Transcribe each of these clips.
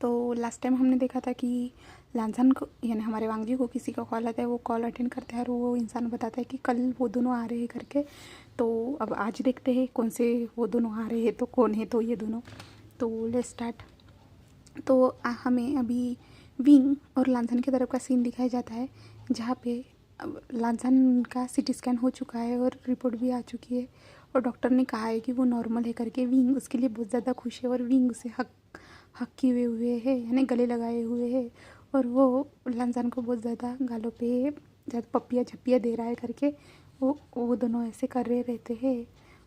तो last time हमने देखा था कि लांसन को यानी हमारे वांगजी को किसी का कॉल आता है, वो कॉल अटेंड करते हैं और वो इंसान बताता है कि कल वो दोनों आ रहे हैं करके। तो अब आज देखते हैं कौन से वो दोनों आ रहे हैं, तो कौन है तो ये दोनों। तो लेट्स स्टार्ट। तो हमें अभी विंग और लांसन की तरफ का सीन दिखाया जाता है, जहाँ पे लांसन का सीटी स्कैन हो चुका है और रिपोर्ट भी आ चुकी है और डॉक्टर ने कहा है कि वो नॉर्मल है करके। विंग उसके लिए बहुत ज़्यादा खुश है और विंग उसे हक किए हुए है, यानी गले लगाए हुए है, और वो लांसन को बहुत ज़्यादा गालों पे ज़्यादा पप्पियाँ झप्पियाँ दे रहा है करके। वो दोनों ऐसे कर रहे रहते हैं।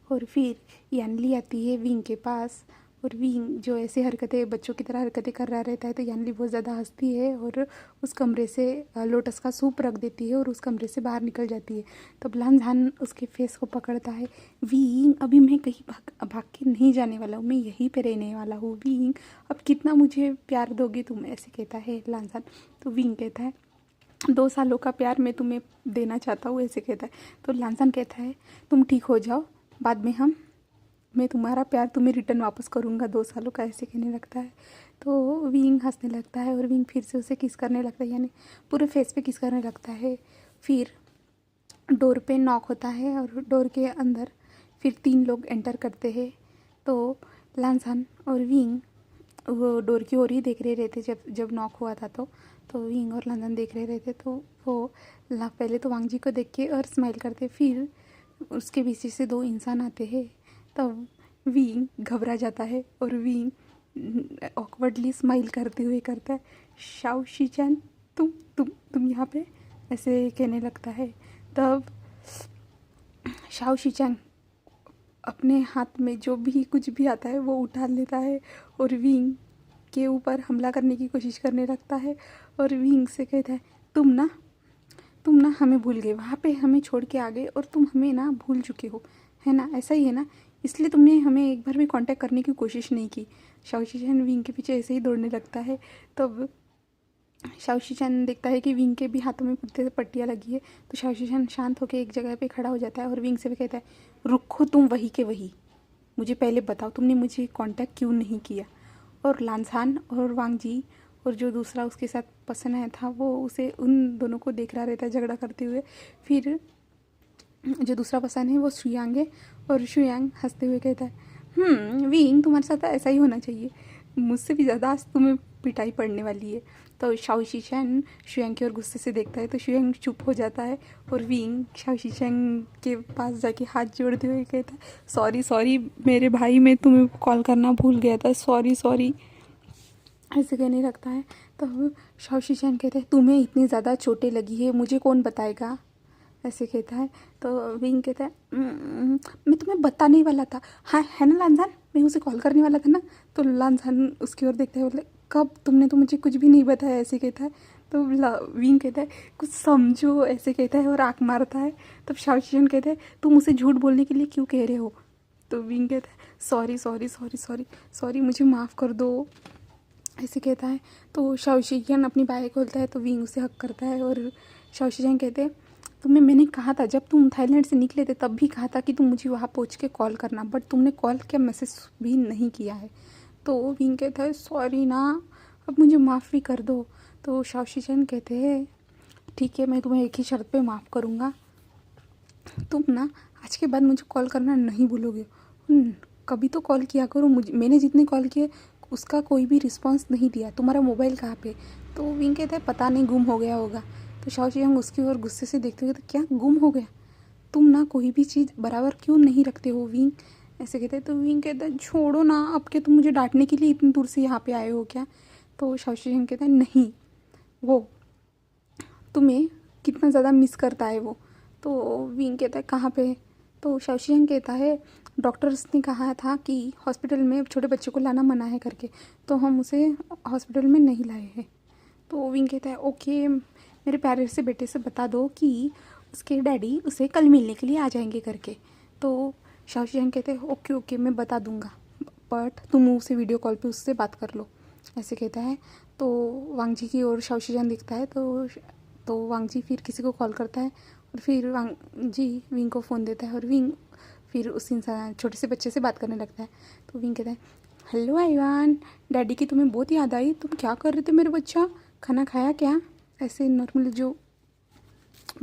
और फिर यानली आती है विंग के पास, और विंग जो ऐसे हरकतें बच्चों की तरह हरकतें कर रहा रहता है, तो यानली बहुत ज़्यादा हंसती है और उस कमरे से लोटस का सूप रख देती है और उस कमरे से बाहर निकल जाती है। तब लांझान उसके फेस को पकड़ता है। विंग अभी मैं कहीं भाग के नहीं जाने वाला हूँ, मैं यहीं पे रहने वाला हूँ। विंग अब कितना मुझे प्यार दोगे तुम, ऐसे कहता है लांझान। तो विंग कहता है 2 सालों का प्यार मैं तुम्हें देना चाहता हूँ, ऐसे कहता है। तो लांझान कहता है तुम ठीक हो जाओ, बाद में मैं तुम्हारा प्यार तुम्हें रिटर्न वापस करूँगा 2 सालों का, ऐसे कहने लगता है। तो विंग हंसने लगता है और विंग फिर से उसे किस करने लगता है, यानी पूरे फेस पे किस करने लगता है। फिर डोर पे नॉक होता है और डोर के अंदर फिर 3 लोग एंटर करते हैं। तो लांझान और विंग वो डोर की ओर ही देख रहे रहते जब नॉक हुआ था। तो विंग और लांझान देख रहे रहते। तो वो पहले तो वांगजी को देख के और स्माइल करते, फिर उसके पीछे से 2 इंसान आते हैं। तब विंग घबरा जाता है और विंग ऑकवर्डली स्माइल करते हुए करता है, शाओ शीचैन तुम यहाँ पे, ऐसे कहने लगता है। तब शाओ शीचैन अपने हाथ में जो भी कुछ भी आता है वो उठा लेता है और विंग के ऊपर हमला करने की कोशिश करने लगता है। और विंग से कहता है तुम ना हमें भूल गए, वहाँ पे हमें छोड़ के आ गए और तुम हमें ना भूल चुके हो, है ना, ऐसा ही है ना, इसलिए तुमने हमें एक बार भी कांटेक्ट करने की कोशिश नहीं की। शाओ शीचैन विंग के पीछे ऐसे ही दौड़ने लगता है। तब शाओ शीचैन देखता है कि विंग के भी हाथों में पुट्टे से पट्टियाँ लगी है। तो शाओ शीचैन शांत होकर एक जगह पे खड़ा हो जाता है और विंग से भी कहता है रुको तुम वही के वही, मुझे पहले बताओ तुमने मुझे कांटेक्ट क्यों नहीं किया। और लांझान और वांगजी और जो दूसरा उसके साथ पसंद आया था वो उसे उन दोनों को देख रहा रहता है झगड़ा करते हुए। फिर जो दूसरा पसंद है वो शुयांग है और शुयांग हंसते हुए कहता है विंग तुम्हारे साथ ऐसा ही होना चाहिए, मुझसे भी ज़्यादा आज तुम्हें पिटाई पड़ने वाली है। तो शाओ शीचैन शुयांग की ओर गुस्से से देखता है तो शुयांग चुप हो जाता है और विंग शाओ शीचैन के पास जाके हाथ जोड़ते हुए कहता है सॉरी मेरे भाई, मैं तुम्हें कॉल करना भूल गया था, सॉरी ऐसे कहने लगता है। तब शाओ शीचैन कहते हैं तुम्हें इतनी ज़्यादा चोटें लगी है, मुझे कौन बताएगा, ऐसे कहता है। तो विंग कहता है मैं तुम्हें बताने ही वाला था, हाँ है ना लांझान, मैं उसे कॉल करने वाला था ना। तो लांझान उसकी ओर देखता है, बोले कब, तुमने तो मुझे कुछ भी नहीं बताया, ऐसे कहता है। तो विंग कहता है कुछ समझो, ऐसे कहता है और आँख मारता है। तब शाओ शीचैन कहता है तुम उसे झूठ बोलने के लिए क्यों कह रहे हो। तो विंग कहता है सॉरी मुझे माफ़ कर दो, ऐसे कहता है। तो शाओ शीचैन अपनी बाहें खोलता है तो विंग उसे हक करता है और शाओ शीचैन कहते हैं तुम्हें मैंने कहा था जब तुम थाईलैंड से निकले थे तब भी कहा था कि तुम मुझे वहाँ पहुँच के कॉल करना, बट तुमने कॉल क्या मैसेज भी नहीं किया है। तो विंग कहता है सॉरी ना, अब मुझे माफ़ भी कर दो। तो शाओ शीचैन कहते हैं ठीक है, मैं तुम्हें एक ही शर्त पे माफ़ करूँगा, तुम ना आज के बाद मुझे कॉल करना नहीं भूलोगे। कभी तो कॉल किया करो, मुझे मैंने जितने कॉल किए उसका कोई भी रिस्पांस नहीं दिया, तुम्हारा मोबाइल कहाँ पे। तो विंग कहता है पता नहीं, गुम हो गया होगा। तो शाओ शीचैन उसकी ओर गुस्से से देखते हुए तो क्या गुम हो गया, तुम ना कोई भी चीज़ बराबर क्यों नहीं रखते हो विंग, ऐसे कहते हैं। तो विंग कहता है छोड़ो ना, अब क्या तुम मुझे डांटने के लिए इतनी दूर से यहाँ पे आए हो क्या। तो शाओ शीचैन कहता है नहीं, वो तुम्हें कितना ज़्यादा मिस करता है वो। तो विंग कहता है कहाँ पे। तो शाओ शीचैन कहता है डॉक्टर्स ने कहा था कि हॉस्पिटल में छोटे बच्चों को लाना मना है करके, तो हम उसे हॉस्पिटल में नहीं लाए हैं। तो विंग कहता है ओके, मेरे प्यारे से बेटे से बता दो कि उसके डैडी उसे कल मिलने के लिए आ जाएंगे करके। तो शाओ शीचैन कहते हैं ओके मैं बता दूंगा, बट तुम उसे वीडियो कॉल पे उससे बात कर लो, ऐसे कहता है। तो वांगजी की ओर शाओ शीचैन दिखता है तो वांगजी फिर किसी को कॉल करता है और फिर वांगजी विंग को फ़ोन देता है और विंग फिर उस इंसान छोटे से बच्चे से बात करने लगता है। तो विंग कहता है हेलो आइवान, डैडी की तुम्हें बहुत याद आई। तुम क्या कर रहे थे मेरे बच्चा? खाना खाया क्या? ऐसे नॉर्मल जो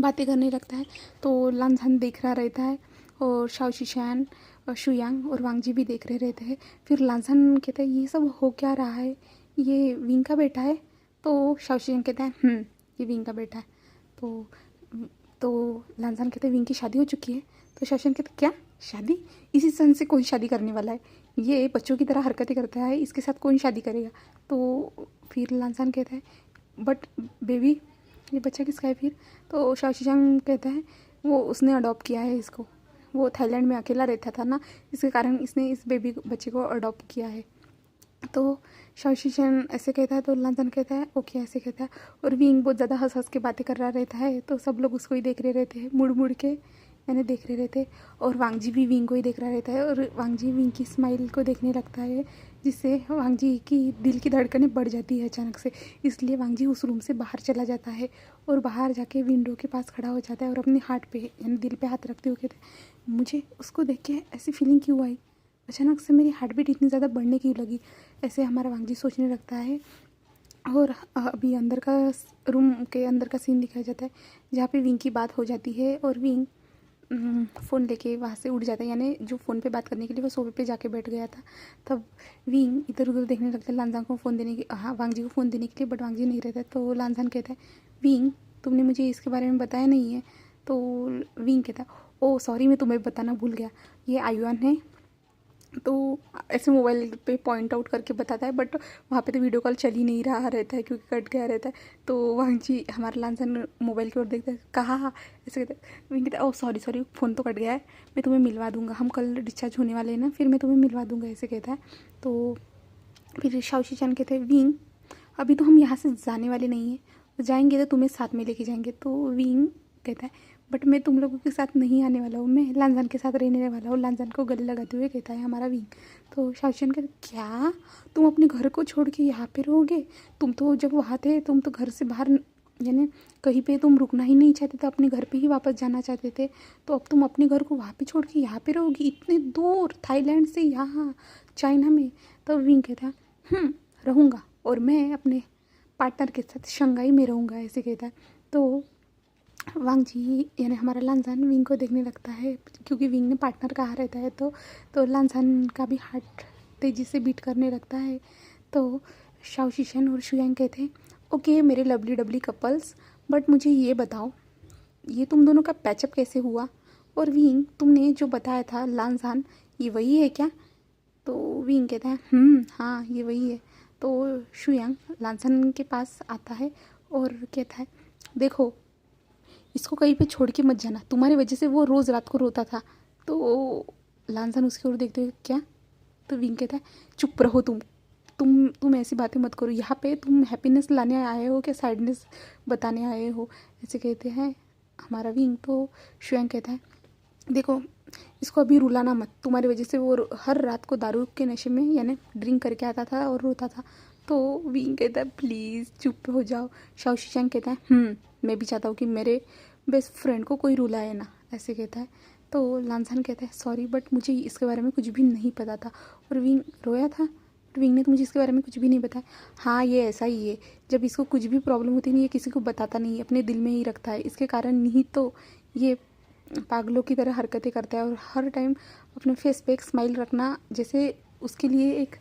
बातें करने लगता है तो लानझान देख रहा रहता है और शाओ शिशान और शुयांग और वांगजी भी देख रहे रहते हैं। फिर लानझान कहता है ये सब हो क्या रहा है, ये विंग का बेटा है? तो शाओ शिशान कहता है ये विंग का बेटा है। तो लानझान कहते हैं विंग की शादी हो चुकी है। तो शाओ शिशान कहते क्या शादी? इसी सन से कौन शादी करने वाला है? ये बच्चों की तरह हरकतें करता है, इसके साथ कौन शादी करेगा? तो फिर लानझान कहता है बट बेबी ये बच्चा किसका है फिर? तो शाओ शिशांग कहता है वो उसने अडॉप्ट किया है इसको, वो थाईलैंड में अकेला रहता था ना, इसके कारण इसने इस बेबी बच्चे को अडॉप्ट किया है। तो शाओ शिशांग ऐसे कहता है तो लानझान कहता है ओके ऐसे कहता है। और विंग बहुत ज़्यादा हंस हंस के बातें कर रहा रहता है तो सब लोग उसको ही देख रहे रहते हैं, मुड़ मुड़ के मैंने देख रहे रहते। और वांगजी भी विंग को ही देख रहा रहता है और वांगजी विंग की स्माइल को देखने लगता है, जिससे वांगजी की दिल की धड़कनें बढ़ जाती है अचानक से। इसलिए वांगजी उस रूम से बाहर चला जाता है और बाहर जाके विंडो के पास खड़ा हो जाता है और अपने हार्ट पे यानी दिल पे हाथ रखते हुए कहते हैं मुझे उसको देख के ऐसी फीलिंग क्यों आई, अचानक से मेरी हार्ट बीट इतनी ज़्यादा बढ़ने क्यों लगी? ऐसे हमारा वांगजी सोचने लगता है। और अभी अंदर का रूम के अंदर का सीन दिखाया जाता है जहाँ पे विंग की बात हो जाती है और विंग फ़ोन लेके वहाँ से उड़ जाता है, यानी जो फ़ोन पे बात करने के लिए वो सोफे पे जाके बैठ गया था। तब विंग इधर उधर देखने लगता है लानझान को फ़ोन देने की, हाँ वांगजी को फ़ोन देने के लिए, बट वांगजी नहीं रहता है। तो लानझान कहता है विंग तुमने मुझे इसके बारे में बताया नहीं है। तो विंग कहता है ओ सॉरी मैं तुम्हें बताना भूल गया, ये आयुआन है। तो ऐसे मोबाइल पे पॉइंट आउट करके बताता है, बट वहाँ पे तो वीडियो कॉल चल ही नहीं रहा रहता है क्योंकि कट गया रहता है। तो वांगजी हमारा लानझान मोबाइल की ओर देखता है, कहा ऐसे कहता है। विंग कहता है ओह सॉरी सॉरी फ़ोन तो कट गया है, मैं तुम्हें मिलवा दूंगा, हम कल डिस्चार्ज होने वाले हैं ना, फिर मैं तुम्हें मिलवा दूंगा ऐसे कहता है। तो फिर शाओ शिशान कहते हैं विंग अभी तो हम यहाँ से जाने वाले नहीं हैं, जाएंगे तो तुम्हें साथ में लेके जाएंगे। तो विंग कहता है बट मैं तुम लोगों के साथ नहीं आने वाला हूँ, मैं लानझान के साथ रहने वाला हूँ। लानझान को गले लगाते हुए कहता है हमारा विंग। तो शाओ शिशान कहते क्या तुम अपने घर को छोड़ के यहाँ पे रहोगे? तुम तो जब वहाँ थे तुम तो घर से बाहर यानी कहीं पे तुम रुकना ही नहीं चाहते थे, अपने घर पे ही वापस जाना चाहते थे, तो अब तुम अपने घर को वहाँ पे छोड़ के यहाँ पे रहोगी इतने दूर थाईलैंड से यहाँ चाइना में? तो विंग कहता है रहूँगा और मैं अपने पार्टनर के साथ शंघाई में रहूँगा ऐसे कहता है। तो वांगजी यानी हमारा लानझान विंग को देखने लगता है क्योंकि विंग ने पार्टनर कहा रहता है। तो लानझान का भी हार्ट तेज़ी से बीट करने लगता है। तो शाओ शिशान और शुयांग कहते हैं ओके मेरे लवली डबली कपल्स, बट मुझे ये बताओ ये तुम दोनों का पैचअप कैसे हुआ? और विंग तुमने जो बताया था लानझान ये वही है क्या? तो विंग कहता है हाँ ये वही है। तो शुयांग लानझान के पास आता है और कहता है देखो इसको कहीं पे छोड़ के मत जाना, तुम्हारी वजह से वो रोज़ रात को रोता था। तो लानझान उसकी ओर देखते हुए क्या? तो विंग कहता है चुप रहो तुम ऐसी बातें मत करो, यहाँ पे तुम हैप्पीनेस लाने आए हो क्या सैडनेस बताने आए हो? ऐसे कहते हैं हमारा विंग। तो शुयांग कहता है देखो इसको अभी रुलाना मत, तुम्हारी वजह से वो हर रात को दारू के नशे में यानी ड्रिंक करके आता था और रोता था। तो विंग कहता है प्लीज़ चुप हो जाओ। शाओ शिशांग कहता है मैं भी चाहता हूँ कि मेरे बेस्ट फ्रेंड को कोई रुलाए ना ऐसे कहता है। तो लानझान कहता है सॉरी बट मुझे इसके बारे में कुछ भी नहीं पता था। और विंग रोया था, विंग ने तो मुझे इसके बारे में कुछ भी नहीं बताया। हाँ ये ऐसा ही है, जब इसको कुछ भी प्रॉब्लम होती नहीं है किसी को बताता नहीं है, अपने दिल में ही रखता है, इसके कारण ही तो ये पागलों की तरह हरकतें करता है। और हर टाइम अपने फेस पे एक स्माइल रखना जैसे उसके लिए एक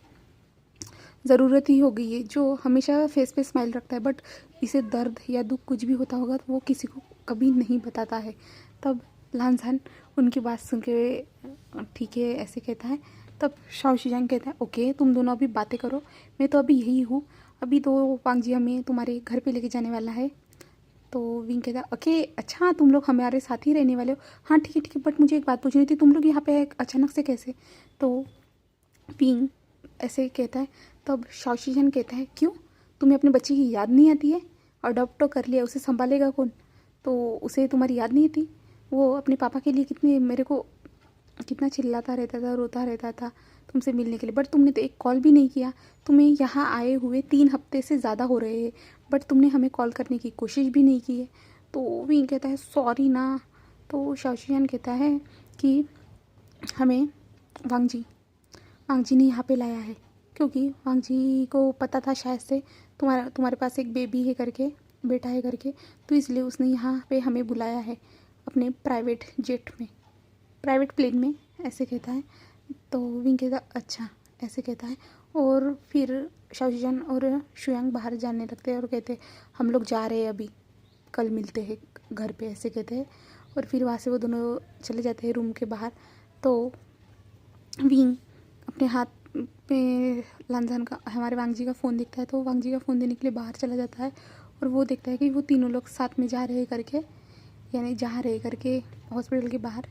ज़रूरत ही हो गई है, जो हमेशा फेस पे स्माइल रखता है, बट इसे दर्द या दुख कुछ भी होता होगा तो वो किसी को कभी नहीं बताता है। तब लानझान उनकी बात सुन के ठीक है ऐसे कहता है। तब शाओ शियांग कहता है ओके तुम दोनों अभी बातें करो, मैं तो अभी यही हूँ, अभी तो वांगजी हमें तुम्हारे घर पे लेके जाने वाला है। तो विंग कहता है ओके अच्छा तुम लोग हमारे साथ ही रहने वाले हो? हाँ ठीक है बट मुझे एक बात पूछनी थी, तुम लोग यहाँ पे अचानक से कैसे? तो विंग ऐसे कहता है। तब शाओ शिशान कहता है क्यों तुम्हें अपने बच्चे की याद नहीं आती है? अडॉप्ट तो कर लिया, उसे संभालेगा कौन? तो उसे तुम्हारी याद नहीं थी? वो अपने पापा के लिए कितने मेरे को कितना चिल्लाता रहता था, रोता रहता था तुमसे मिलने के लिए, बट तुमने तो एक कॉल भी नहीं किया। तुम्हें यहाँ आए हुए 3 हफ्ते से ज़्यादा हो रहे हैं बट तुमने हमें कॉल करने की कोशिश भी नहीं की है। तो विंग कहता है सॉरी ना। तो शाओ शियान कहता है कि हमें वांगजी ने यहाँ पे लाया है क्योंकि वांग जी को पता था शायद से तुम्हारे पास एक बेबी है करके, बेटा है करके, तो इसलिए उसने यहाँ पे हमें बुलाया है अपने प्राइवेट जेट में, प्राइवेट प्लेन में, ऐसे कहता है। तो विंग कहता अच्छा, ऐसे कहता है। और फिर शाओशिजान और शुयांग बाहर जाने लगते हैं और कहते हैं हम लोग जा रहे हैं अभी, कल मिलते हैं घर पे, ऐसे कहते हैं। और फिर वहाँ से वो दोनों चले जाते हैं रूम के बाहर। तो विंग अपने हाथ पे लांजान का, हमारे वांग जी का फ़ोन दिखता है, तो वांग जी का फ़ोन देने के लिए बाहर चला जाता है और वो देखता है कि वो तीनों लोग साथ में जा रहे करके, यानी जा रहे करके हॉस्पिटल के बाहर।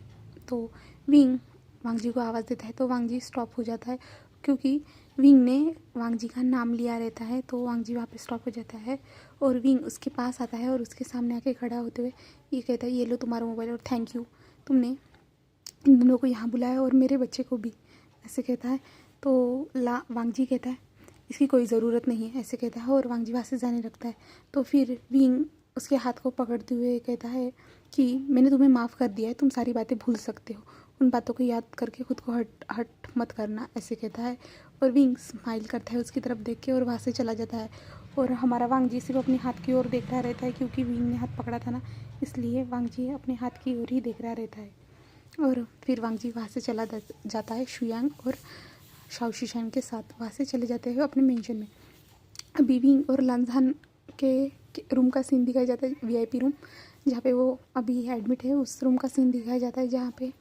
तो विंग वांग जी को आवाज़ देता है, तो वांग जी स्टॉप हो जाता है, क्योंकि विंग ने वांग जी का नाम लिया रहता है। तो वांग जी वहाँ पे स्टॉप हो जाता है और विंग उसके पास आता है और उसके सामने आके खड़ा होते हुए ये कहता है ये लो तुम्हारा मोबाइल और थैंक यू, तुमने इन दोनों को यहाँ बुलाया और मेरे बच्चे को भी, ऐसे कहता है। तो वांग जी कहता है इसकी कोई ज़रूरत नहीं है, ऐसे कहता है और वांग जी वहाँ से जाने लगता है। तो फिर विंग उसके हाथ को पकड़ते हुए कहता है कि मैंने तुम्हें माफ़ कर दिया है, तुम सारी बातें भूल सकते हो, उन बातों को याद करके खुद को हट मत करना, ऐसे कहता है। और विंग स्माइल करता है उसकी तरफ देख के और वहाँ से चला जाता है। और हमारा वांग जी सिर्फ अपने हाथ की ओर देख रहा रहता है, क्योंकि विंग ने हाथ पकड़ा था ना, इसलिए वांग जी अपने हाथ की ओर ही देख रहा रहता है। और फिर वांग जी वहाँ से चला जाता है शुयांग और शाओशिजान के साथ, वहाँ से चले जाते हैं अपने मेंशन में। अभी विंग और लांजान के रूम का सीन दिखाया जाता है, वीआईपी रूम जहाँ पे वो अभी एडमिट है, उस रूम का सीन दिखाया जाता है, जहाँ पे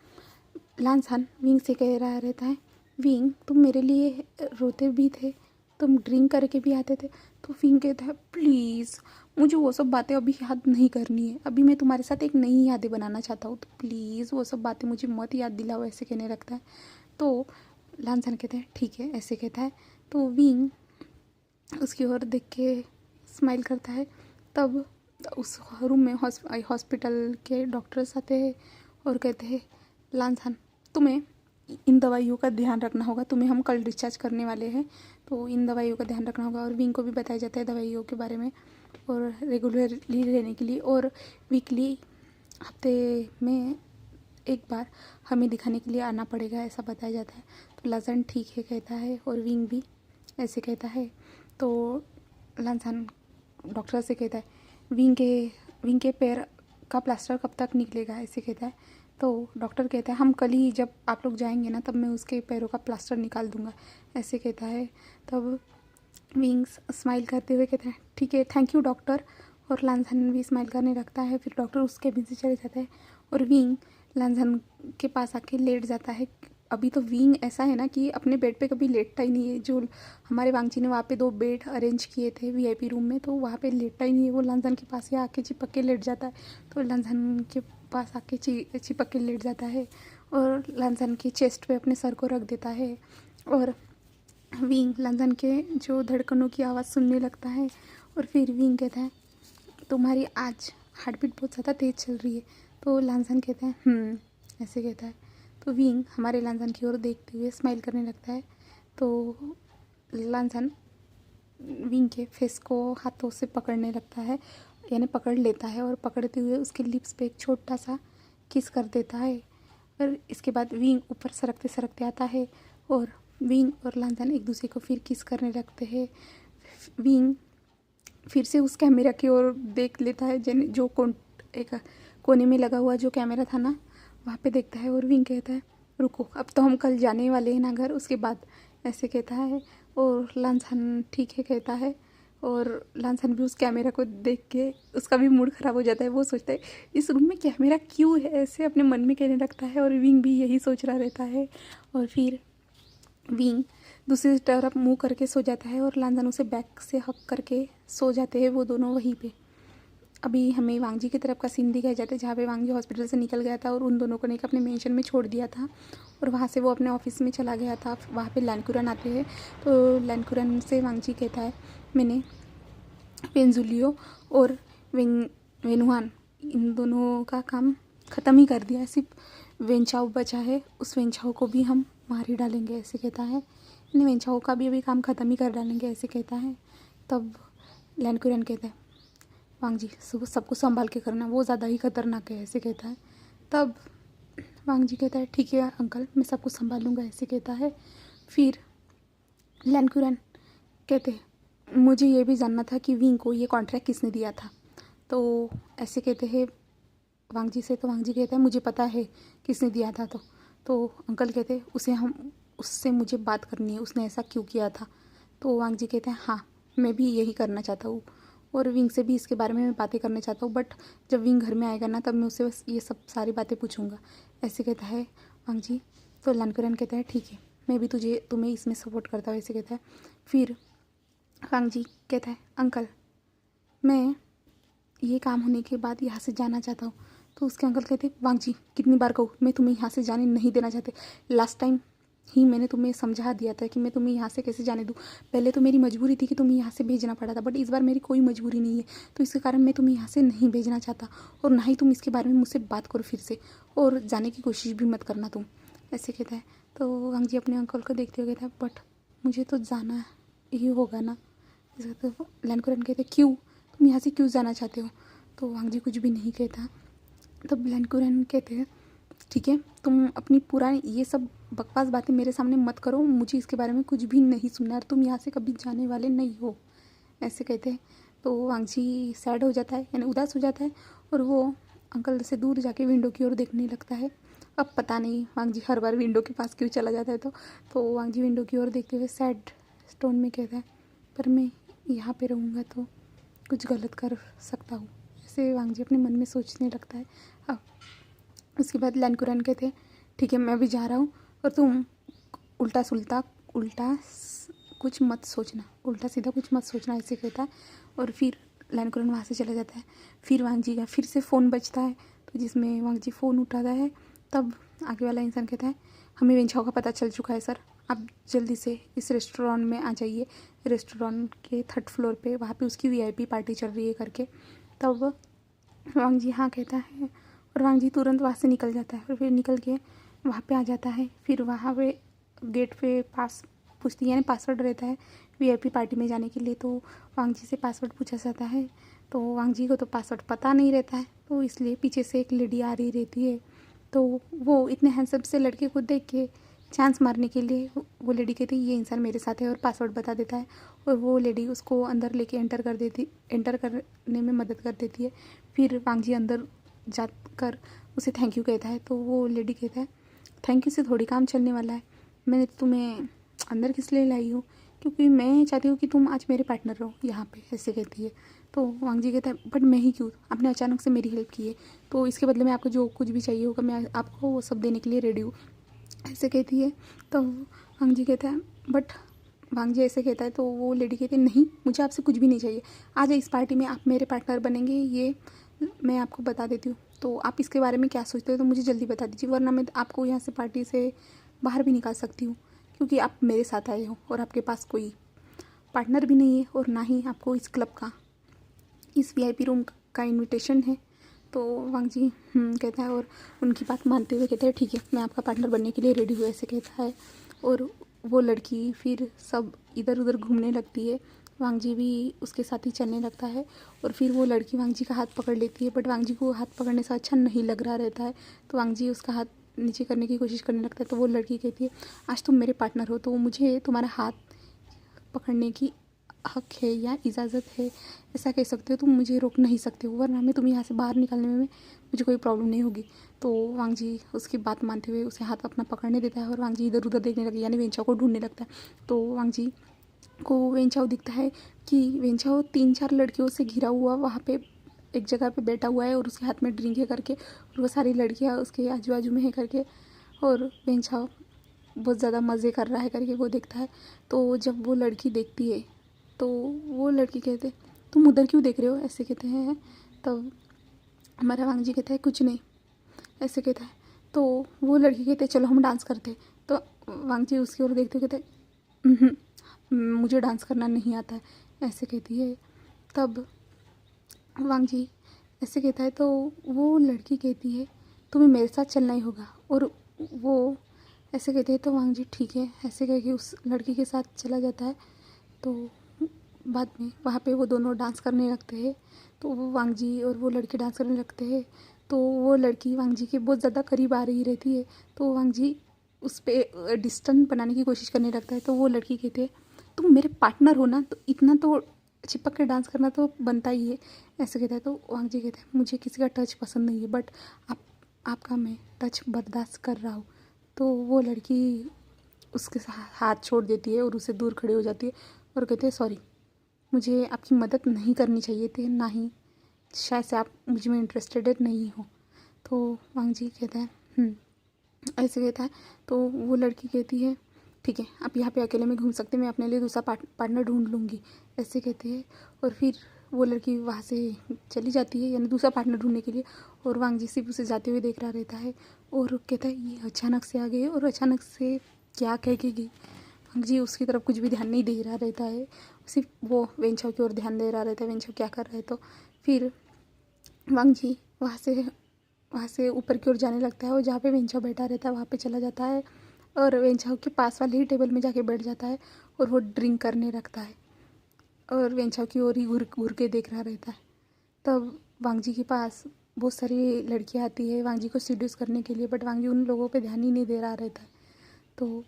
लांजान विंग से कह रहा रहता है विंग तुम मेरे लिए रोते भी थे, तुम ड्रिंक करके भी आते थे। तो विंग कहता है प्लीज़ मुझे वो सब बातें अभी याद नहीं करनी है, अभी मैं तुम्हारे साथ एक नई यादें बनाना चाहता हूँ, तो प्लीज़ वो सब बातें मुझे मत याद दिलाओ, ऐसे कहने लगता है। तो लांजान कहते हैं ठीक है, ऐसे कहता है। तो विंग उसकी ओर देख के स्माइल करता है। तब उस रूम में हॉस्पिटल के डॉक्टर्स आते हैं और कहते हैं लांजान तुम्हें इन दवाइयों का ध्यान रखना होगा, तुम्हें हम कल डिस्चार्ज करने वाले हैं, तो इन दवाइयों का ध्यान रखना होगा। और विंग को भी बताया जाता है दवाइयों के बारे में और रेगुलरली लेने के लिए, और वीकली हफ्ते में एक बार हमें दिखाने के लिए आना पड़ेगा, ऐसा बताया जाता है। तो लांजान ठीक है कहता है और विंग भी ऐसे कहता है। तो लांजान डॉक्टर से कहता है विंग के पैर का प्लास्टर कब तक निकलेगा, ऐसे कहता है। तो डॉक्टर कहता है हम कल ही जब आप लोग जाएंगे ना तब मैं उसके पैरों का प्लास्टर निकाल दूंगा, ऐसे कहता है। तब विंग्स स्माइल करते हुए कहता है ठीक है थैंक यू डॉक्टर, और लांजान भी स्माइल करने लगता है। फिर डॉक्टर उस केबिन से चले जाता है और विंग लांजान के पास आके लेट जाता है। अभी तो विंग ऐसा है ना कि अपने बेड पे कभी लेटता ही नहीं है, जो हमारे वांग जी ने वहाँ पे 2 बेड अरेंज किए थे वीआईपी रूम में, तो वहाँ पे लेटता ही नहीं है, वो लांजान के पास ही आके चिपक के लेट जाता है। तो लांजान के पास आके चिपक के लेट जाता है और लांजान की चेस्ट पे अपने सर को रख देता है और विंग लांजान के जो धड़कनों की आवाज़ सुनने लगता है। और फिर विंग कहता है तुम्हारी आज हार्ट बीट बहुत ज़्यादा तेज़ चल रही है। तो लांजान कहता है ऐसे कहता है। तो विंग हमारे लांजान की ओर देखते हुए स्माइल करने लगता है। तो लांजान विंग के फेस को हाथों से पकड़ने लगता है, यानी पकड़ लेता है और पकड़ते हुए उसके लिप्स पे एक छोटा सा किस कर देता है। और इसके बाद विंग ऊपर सरकते सरकते आता है और विंग और लांजान एक दूसरे को फिर किस करने लगते हैं। विंग फिर से उस कैमरा की ओर देख लेता है, जो एक कोने में लगा हुआ जो कैमरा था ना, वहाँ पे देखता है और विंग कहता है रुको अब तो हम कल जाने वाले हैं ना घर, उसके बाद, ऐसे कहता है। और लांजान ठीक है कहता है और लांजान भी उस कैमरा को देख के उसका भी मूड ख़राब हो जाता है। वो सोचता है इस रूम में कैमरा क्यों है, ऐसे अपने मन में कहने लगता है और विंग भी यही सोच रहा रहता है। और फिर विंग दूसरी तरफ मुंह करके सो जाता है और लांजान उसे बैक से हक करके सो जाते हैं वो दोनों वहीं पे। अभी हमें वांग जी की तरफ का सीन दिखाया जाता है, जहाँ पे वांग जी हॉस्पिटल से निकल गया था और उन दोनों को ने अपने मेंशन में छोड़ दिया था और वहाँ से वो अपने ऑफिस में चला गया था। वहाँ पे लैनकुरन आते हैं, तो लैनकुरन से वांग जी कहता है मैंने वेंजुलियो और वेनुहान इन दोनों का काम ख़त्म ही कर दिया है, सिर्फ वेंचाओ बचा है, उस वेंचाओ को भी हम मार ही डालेंगे, ऐसे कहता है। इन वेंचाओ का भी अभी काम ख़त्म ही कर डालेंगे, ऐसे कहता है। तब लैनकुरन कहता है वांग जी सबको संभाल के करना, वो ज़्यादा ही खतरनाक है, ऐसे कहता है। तब वांग जी कहता है ठीक है अंकल मैं सबको संभालूंगा, ऐसे कहता है। फिर लैनकुरन कहते हैं मुझे ये भी जानना था कि विंग को ये कॉन्ट्रैक्ट किसने दिया था। तो ऐसे कहते हैं वांग जी से। तो वांग जी कहते हैं मुझे पता है किसने दिया था। तो अंकल कहते हैं उससे मुझे बात करनी है, उसने ऐसा क्यों किया था। तो वांग जी कहते हैं हाँ, मैं भी यही करना चाहता हूँ और विंग से भी इसके बारे में मैं बातें करना चाहता हूँ, बट जब विंग घर में आएगा ना तब मैं उससे बस ये सब सारी बातें पूछूंगा, ऐसे कहता है वांग जी। तो लैनकुरन कहता है ठीक है, मैं भी तुम्हें इसमें सपोर्ट करता हूँ, ऐसे कहता है। फिर वांग जी कहता है अंकल मैं ये काम होने के बाद यहाँ से जाना चाहता हूँ। तो उसके अंकल कहते वांग जी कितनी बार कहूँ, मैं तुम्हें यहाँ से जाने नहीं देना चाहते। लास्ट टाइम ही मैंने तुम्हें समझा दिया था कि मैं तुम्हें यहाँ से कैसे जाने दूँ। पहले तो मेरी मजबूरी थी कि तुम्हें यहाँ से भेजना पड़ा था, बट इस बार मेरी कोई मजबूरी नहीं है, तो इसके कारण मैं तुम्हें यहाँ से नहीं भेजना चाहता और ना ही तुम इसके बारे में मुझसे बात करो फिर से, और जाने की कोशिश भी मत करना तुम, ऐसे कहता है। तो वांग जी अपने अंकल को देखते हुए कहता है बट मुझे तो जाना ही होगा ना। तो लैनकुरन कहते क्यों, तुम यहाँ से क्यों जाना चाहते हो। तो वांग जी कुछ भी नहीं कहता। तब लैनकुरन कहते हैं ठीक है, तुम अपनी पुरानी ये सब बकवास बातें मेरे सामने मत करो, मुझे इसके बारे में कुछ भी नहीं सुनना और तुम यहाँ से कभी जाने वाले नहीं हो, ऐसे कहते हैं। तो वांग जी सैड हो जाता है, यानी उदास हो जाता है, और वो अंकल से दूर जाके विंडो की ओर देखने लगता है। अब पता नहीं वांग जी हर बार विंडो के पास क्यों चला जाता है। तो वांग जी विंडो की ओर देखते हुए सैड स्टोन में कहता है पर मैं यहाँ पे रहूँगा तो कुछ गलत कर सकता हूँ, ऐसे वांग जी अपने मन में सोचने लगता है। अब उसके बाद लैनकुरन कहते ठीक है मैं भी जा रहा हूँ और तुम उल्टा कुछ मत सोचना, उल्टा सीधा कुछ मत सोचना, ऐसे कहता है। और फिर लैनकुरन वहाँ से चला जाता है। फिर वांग जी का फिर से फ़ोन बजता है, तो जिसमें वांग जी फ़ोन उठाता है। तब आगे वाला इंसान कहता है हमें वेंचाओ का पता चल चुका है सर, आप जल्दी से इस रेस्टोरेंट में आ जाइए, रेस्टोरेंट के 3rd फ्लोर पे, वहाँ पे उसकी VIP पार्टी चल रही है करके। तब वांग जी हाँ कहता है और वांग जी तुरंत वहाँ से निकल जाता है और फिर निकल के वहाँ पे आ जाता है। फिर वहाँ पे गेट पे पास पूछती है, यानी पासवर्ड रहता है VIP पार्टी में जाने के लिए। तो वांग जी से पासवर्ड पूछा जाता है, तो वांग जी को तो पासवर्ड पता नहीं रहता है, तो इसलिए पीछे से एक लेडी आ रही रहती है। तो वो इतने हैंडसम से लड़के को देख के चांस मारने के लिए वो लेडी कहती है ये इंसान मेरे साथ है और पासवर्ड बता देता है, और वो लेडी उसको अंदर लेके एंटर करने में मदद कर देती है। फिर वांग जी अंदर जाकर उसे थैंक यू कहता है। तो वो लेडी कहता है थैंक यू से थोड़ी काम चलने वाला है, मैंने तुम्हें अंदर किस लिए लाई हूँ, क्योंकि मैं चाहती हूँ कि तुम आज मेरे पार्टनर रहो यहाँ पे, ऐसे कहती है। तो वांग जी कहता है बट मैं ही क्यों, आपने अचानक से मेरी हेल्प की है, तो इसके बदले में आपको जो कुछ भी चाहिए होगा मैं आपको वो सब देने के लिए रेडी हूँ, ऐसे कहती है। तो वांग जी कहता है बट वांग जी ऐसे कहता है, तो वो लेडी कहती है नहीं मुझे आपसे कुछ भी नहीं चाहिए, आज इस पार्टी में आप मेरे पार्टनर बनेंगे, ये मैं आपको बता देती हूँ। तो आप इसके बारे में क्या सोचते हो तो मुझे जल्दी बता दीजिए, वरना मैं आपको यहाँ से पार्टी से बाहर भी निकाल सकती हूँ, क्योंकि आप मेरे साथ आए हो और आपके पास कोई पार्टनर भी नहीं है और ना ही आपको इस क्लब का, इस VIP रूम का इनविटेशन है। तो वांग जी कहता है और उनकी बात मानते हुए कहता है ठीक है मैं आपका पार्टनर बनने के लिए रेडी हूँ, ऐसे कहता है। और वो लड़की फिर सब इधर उधर घूमने लगती है, वांग जी भी उसके साथ ही चलने लगता है। और फिर वो लड़की वांग जी का हाथ पकड़ लेती है, बट वांग जी को हाथ पकड़ने से अच्छा नहीं लग रहा रहता है, तो वांग जी उसका हाथ नीचे करने की कोशिश करने लगता है। तो वो लड़की कहती है आज तुम मेरे पार्टनर हो तो मुझे तुम्हारा हाथ पकड़ने की हक है या इजाज़त है, ऐसा कह सकते हो, तुम मुझे रोक नहीं सकते हो, वरना मैं तुम्हें यहाँ से बाहर निकालने में मुझे कोई प्रॉब्लम नहीं होगी। तो वांग जी उसकी बात मानते हुए उसे हाथ अपना पकड़ने देता है और वांग जी इधर उधर देखने लगे, यानी वेंचाओ को ढूंढने लगता है। तो वांग जी को वेंचाओ दिखता है कि वेंचाओ 3-4 लड़कियों से घिरा हुआ वहाँ पे एक जगह पे बैठा हुआ है और उसके हाथ में ड्रिंक है करके, और वो सारी लड़कियाँ उसके आजू बाजू में है करके, और वेंचाओ बहुत ज़्यादा मज़े कर रहा है करके वो देखता है। तो जब वो लड़की देखती है तो वो लड़की कहते तुम उधर क्यों देख रहे हो, ऐसे कहते हैं। तब हमारा वांग जी कहता है कुछ नहीं, ऐसे कहता है। तो वो लड़की कहते चलो हम डांस करते हैं। तो वांग जी उसकी ओर देखते कहते मुझे डांस करना नहीं आता है, ऐसे कहती है। तब वांग जी ऐसे कहता है, तो वो लड़की कहती है तुम्हें मेरे साथ चलना ही होगा, और वो ऐसे कहते हैं। तो वांग जी ठीक है ऐसे कह के उस लड़की के साथ चला जाता है। तो बाद में वहाँ पे वो दोनों डांस करने लगते हैं, तो वो वांग जी और वो लड़की डांस करने लगते हैं। तो वो लड़की वांग जी के बहुत ज़्यादा करीब आ रही रहती है, तो वांग जी उस पर डिस्टेंस बनाने की कोशिश करने लगता है। तो वो लड़की कहती है तुम मेरे पार्टनर हो ना, तो इतना तो चिपक के डांस करना तो बनता ही है। ऐसे कहता है। तो वांग जी कहता है मुझे किसी का टच पसंद नहीं है, बट आपका मैं टच बर्दाश्त कर रहा हूँ। तो वो लड़की उसके हाथ छोड़ देती है और उससे दूर खड़ी हो जाती है और कहते हैं सॉरी, मुझे आपकी मदद नहीं करनी चाहिए थी, ना ही शायद से आप मुझ में इंटरेस्टेड नहीं हो। तो वांग जी कहता है ऐसे कहता है। तो वो लड़की कहती है ठीक है, आप यहाँ पे अकेले में घूम सकते, मैं अपने लिए दूसरा पार्टनर ढूंढ लूँगी, ऐसे कहते हैं। और फिर वो लड़की वहाँ से चली जाती है, यानी दूसरा पार्टनर ढूंढने के लिए। और वांग जी सिर्फ उसे जाते हुए देख रहा रहता है और कहता है ये अचानक से आ गई और अचानक से क्या कह के गई। वांग जी उसकी तरफ कुछ भी ध्यान नहीं दे रहा रहता है, सिर्फ वो वेंचाओ की ओर ध्यान दे रहा रहता है, वेंचाओ क्या कर रहा है। तो फिर वांग जी वहाँ से ऊपर की ओर जाने लगता है और जहाँ पे वेंचाओ बैठा रहता है वहाँ पे चला जाता है और वेंचाओ के पास वाले ही टेबल में जाके बैठ जाता है और वो ड्रिंक करने लगता है और वेंचाओ की ओर ही घूर घूर के देख रहा रहता है। तब वांग जी के पास बहुत सारी लड़कियाँ आती है वांग जी को सीड्यूस करने के लिए, बट वांग जी उन लोगों पे ध्यान ही नहीं दे रहा रहता है। तो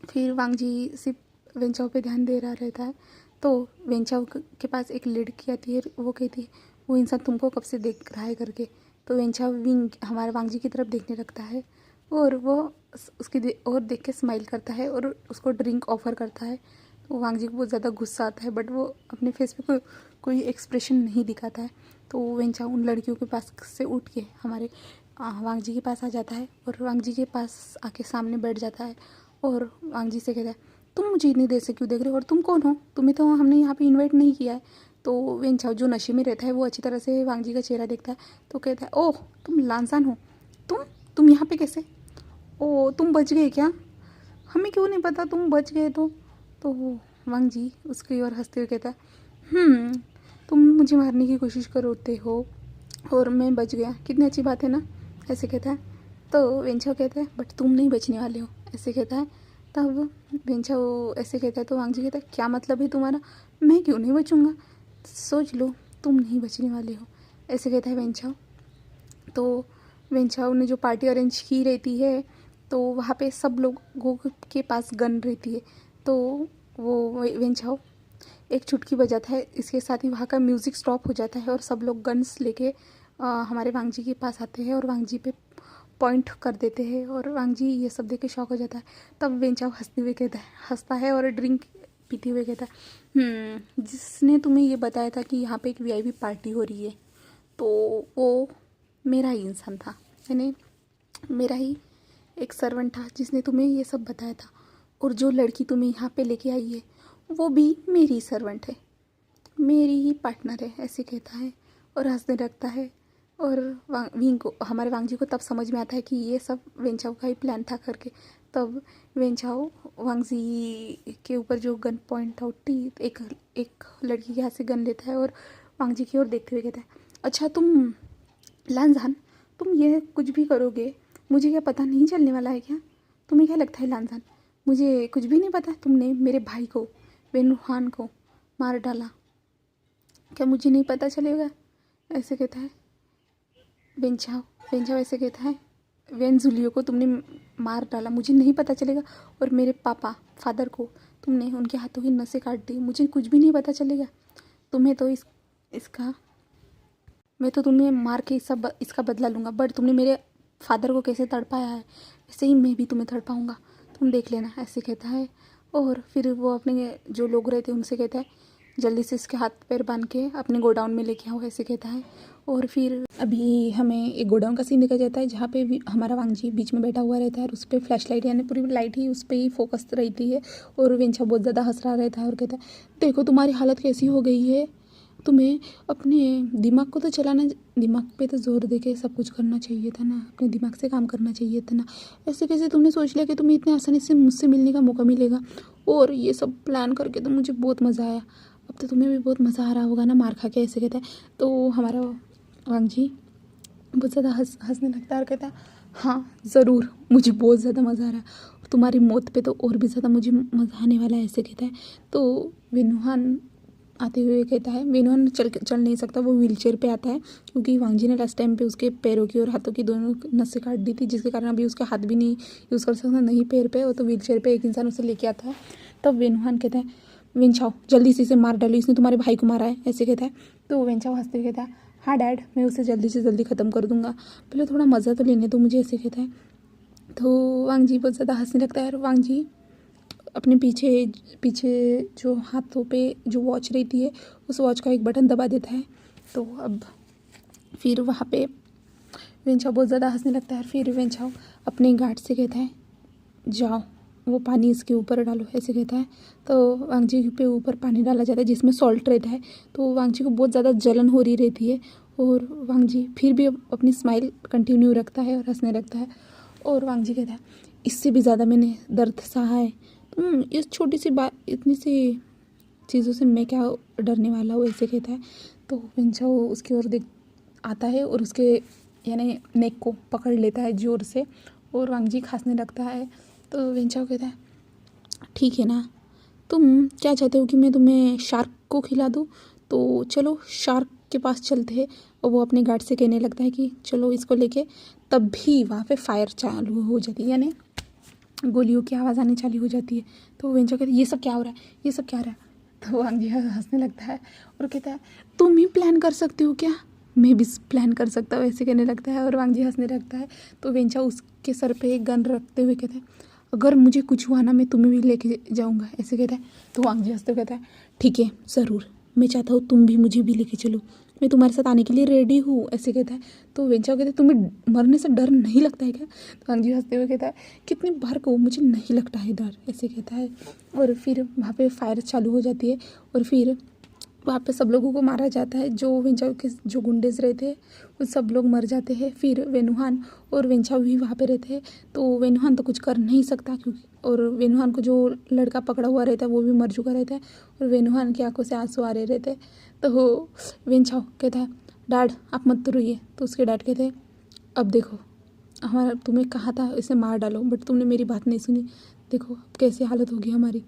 फिर वांग जी सिर्फ वेंचाओ पे ध्यान दे रहा रहता है। तो वेंचाओ के पास एक लड़की आती है, वो कहती है वो इंसान तुमको कब से देख रहा है करके। तो वेंचाओ हमारे वांग जी की तरफ देखने लगता है और वो उसकी और देख के स्माइल करता है और उसको ड्रिंक ऑफर करता है। तो वांग जी को बहुत ज़्यादा गुस्सा आता है, बट वो अपने फेस पे कोई एक्सप्रेशन नहीं दिखाता है। तो वेंचाओ उन लड़कियों के पास से उठ के हमारे वांग जी के पास आ जाता है और वांग जी के पास आके सामने बैठ जाता है और वांग जी से कहता है तुम मुझे इतनी देर से क्यों देख रहे हो और तुम कौन हो, तुम्हें तो हमने यहाँ पे इन्वाइट नहीं किया है। तो वेंचाओ जो नशे में रहता है वो अच्छी तरह से वांग जी का चेहरा देखता है, तो कहता है ओह तुम लानसान हो, तुम यहाँ पे कैसे, ओ तुम बच गए क्या, हमें क्यों नहीं पता तुम बच गए। तो वांग जी उसकी ओर हंसते हुए कहता है तुम मुझे मारने की कोशिश करते हो और मैं बच गया, कितनी अच्छी बात है ना, ऐसे कहता है। तो वेंचाओ कहता है बट तुम नहीं बचने वाले हो, ऐसे कहता है। तब वेंचाओ ऐसे कहता है तो वांग जी कहता है क्या मतलब है तुम्हारा, मैं क्यों नहीं बचूंगा, सोच लो तुम नहीं बचने वाले हो, ऐसे कहता है वेंचाओ। तो वेंचाओ ने जो पार्टी अरेंज की रहती है तो वहाँ पे सब लोगों के पास गन रहती है। तो वो वेंचाओ एक चुटकी बजाता है, इसके साथ ही वहाँ का म्यूज़िक स्टॉप हो जाता है और सब लोग गन्स लेके हमारे वांग जी के पास आते हैं और वांग जी पे पॉइंट कर देते हैं और वांग जी ये सब देख के शॉक हो जाता है। तब वेंचाओ हंसता है और ड्रिंक पीते हुए कहता है जिसने तुम्हें ये बताया था कि यहाँ पे एक वीआईपी पार्टी हो रही है तो वो मेरा ही इंसान था, यानी मेरा ही एक सर्वेंट था जिसने तुम्हें ये सब बताया था, और जो लड़की तुम्हें यहाँ पे लेके आई है वो भी मेरी सर्वेंट है, मेरी ही पार्टनर है, ऐसे कहता है और हंसने लगता है। और हमारे वांग जी को तब समझ में आता है कि ये सब वेंचाओ का ही प्लान था करके। तब वेंचाओ वांग जी के ऊपर जो गन पॉइंट आउट थी एक लड़की के हाथ से गन लेता है और वांग जी की ओर देखते हुए कहता है अच्छा तुम लानजान, तुम ये कुछ भी करोगे मुझे क्या पता नहीं चलने वाला है क्या, तुम्हें क्या लगता है लानजान, मुझे कुछ भी नहीं पता, तुमने मेरे भाई को वेनुहान को मार डाला, क्या मुझे नहीं पता चलेगा, ऐसे कहता है वेंचाओ ऐसे कहता है वेनजुलियो को तुमने मार डाला, मुझे नहीं पता चलेगा, और मेरे पापा फादर को तुमने उनके हाथों की नसें काट दी, मुझे कुछ भी नहीं पता चलेगा, तुम्हें तो इसका मैं तो तुम्हें मार के इसका बदला लूँगा, बट तुमने मेरे फादर को कैसे तड़पाया है वैसे ही मैं भी तुम्हें तड़पाऊँगा, तुम देख लेना, ऐसे कहता है। और फिर वो अपने जो लोग रहते हैं उनसे कहता है जल्दी से इसके हाथ पैर बांध के अपने गोडाउन में लेके आओ, ऐसे कहता है। और फिर अभी हमें एक गोडाउन का सीन देखा जाता है जहाँ पे भी हमारा वांग जी बीच में बैठा हुआ रहता है और उस पर फ्लैश लाइट यानी पूरी लाइट ही उस पर ही फोकस रहती है और वेंचाओ बहुत ज़्यादा हंस रहा रहता है और कहता है देखो तुम्हारी हालत कैसी हो गई है, तुम्हें अपने दिमाग को तो चलाना, दिमाग पे तो जोर दे के सब कुछ करना चाहिए था ना, अपने दिमाग से काम करना चाहिए था ना, ऐसे कैसे तुमने सोच लिया कि तुम्हें इतने आसानी से मुझसे मिलने का मौका मिलेगा, और ये सब प्लान करके तो मुझे बहुत मज़ा आया, अब तो तुम्हें भी बहुत मज़ा आ रहा होगा ना मार खा के, ऐसे कहता है। तो हमारा वांग जी बहुत ज़्यादा हंसने लगता है और कहता है हाँ ज़रूर, मुझे बहुत ज़्यादा मज़ा आ रहा है, तुम्हारी मौत पे तो और भी ज़्यादा मुझे मज़ा आने वाला है, ऐसे कहता है। तो वेनुहान आते हुए कहता है, वेनुहान चल नहीं सकता, वो व्हीलचेयर पे आता है क्योंकि वांग जी ने लास्ट टाइम पे उसके पैरों की और हाथों की दोनों नसें काट दी थी, जिसके कारण अभी उसके हाथ भी नहीं यूज़ कर सकता, नहीं पैर पे, और तो व्हीलचेयर पे एक इंसान उसे लेके आता है। तब वेनुहान कहता है वेंचाओ जल्दी से इसे मार डालो, इसने तुम्हारे भाई को मारा है, ऐसे कहता है। तो वेंचाओ हंसते हुए कहता है हाँ डैड, मैं उसे जल्दी से जल्दी ख़त्म कर दूंगा, पहले थोड़ा मज़ा तो लेने दो मुझे, ऐसे कहता है। तो वांग जी बहुत ज़्यादा हंसने लगता है और वांग जी अपने पीछे पीछे जो हाथों पे जो वॉच रहती है उस वॉच का एक बटन दबा देता है। तो अब फिर वहाँ पे वेंचाओ बहुत ज़्यादा हंसने लगता है और फिर वेंचाओ अपने गार्ड से कहता है जाओ वो पानी इसके ऊपर डालो, ऐसे कहता है। तो वांग जी पे ऊपर पानी डाला जाता है जिसमें सॉल्ट रहता है। तो वांग जी को बहुत ज़्यादा जलन हो रही रहती है और वांग जी फिर भी अपनी स्माइल कंटिन्यू रखता है और हंसने लगता है। और वांग जी कहता है इससे भी ज़्यादा मैंने दर्द सहा है, इस छोटी सी बात इतनी सी चीज़ों से मैं क्या डरने वाला हूँ, ऐसे कहता है। तो वेंचाओ उसकी ओर देख आता है और उसके यानी नेक को पकड़ लेता है ज़ोर से और वांग जी खांसने लगता है। तो वेंचाओ कहता है ठीक है ना, तुम क्या चाहते हो कि मैं तुम्हें शार्क को खिला दूँ, तो चलो शार्क के पास चलते हैं। और वो अपने गार्ड से कहने लगता है कि चलो इसको लेके, तब भी वहाँ पे फायर चालू हो जाती है, यानी गोलियों की आवाज़ आने चालू हो जाती है। तो वेंचाओ कहता है ये सब क्या हो रहा है, ये सब क्या हो रहा है। तो वांग जी हंसने लगता है और कहता है तुम ही प्लान कर सकती हो क्या, मैं भी प्लान कर सकता हूँ, ऐसे कहने लगता है और वांग जी हंसने लगता है। तो वेंचाओ उसके सर पे एक गन रखते हुए कहता है अगर मुझे कुछ हुआ ना मैं तुम्हें भी लेके जाऊँगा, ऐसे कहता है। तो वांग जी हंसते हुए कहता है ठीक है ज़रूर, मैं चाहता हूँ तुम भी मुझे भी लेके चलो, मैं तुम्हारे साथ आने के लिए रेडी हूँ, ऐसे कहता है। तो वेंचाओ कहता है तुम्हें मरने से डर नहीं लगता है क्या। तो वांग जी हंसते हुए कहता है कितनी बार कहूँ मुझे नहीं लगता है डर, ऐसे कहता है। और फिर वहाँ पे फायर चालू हो जाती है और फिर वहाँ पे सब लोगों को मारा जाता है, जो वेंचाओ के जो गुंडेज रहते हैं वो सब लोग मर जाते हैं। फिर वेनुहान और वेंचाओ भी वहाँ पे रहते हैं। तो वेनुहान तो कुछ कर नहीं सकता क्योंकि, और वेनुहान को जो लड़का पकड़ा हुआ रहता है वो भी मर चुका रहता है और वेनुहान की आंखों से आंसू आ रहे रहते हैं। तो वो वेंचाओ कहता है डैड आप मत रोइए। तो उसके डैड कहते हैं अब देखो हमारा तुम्हें कहा था इसे मार डालो बट तुमने मेरी बात नहीं सुनी, देखो अब कैसी हालत होगी हमारी,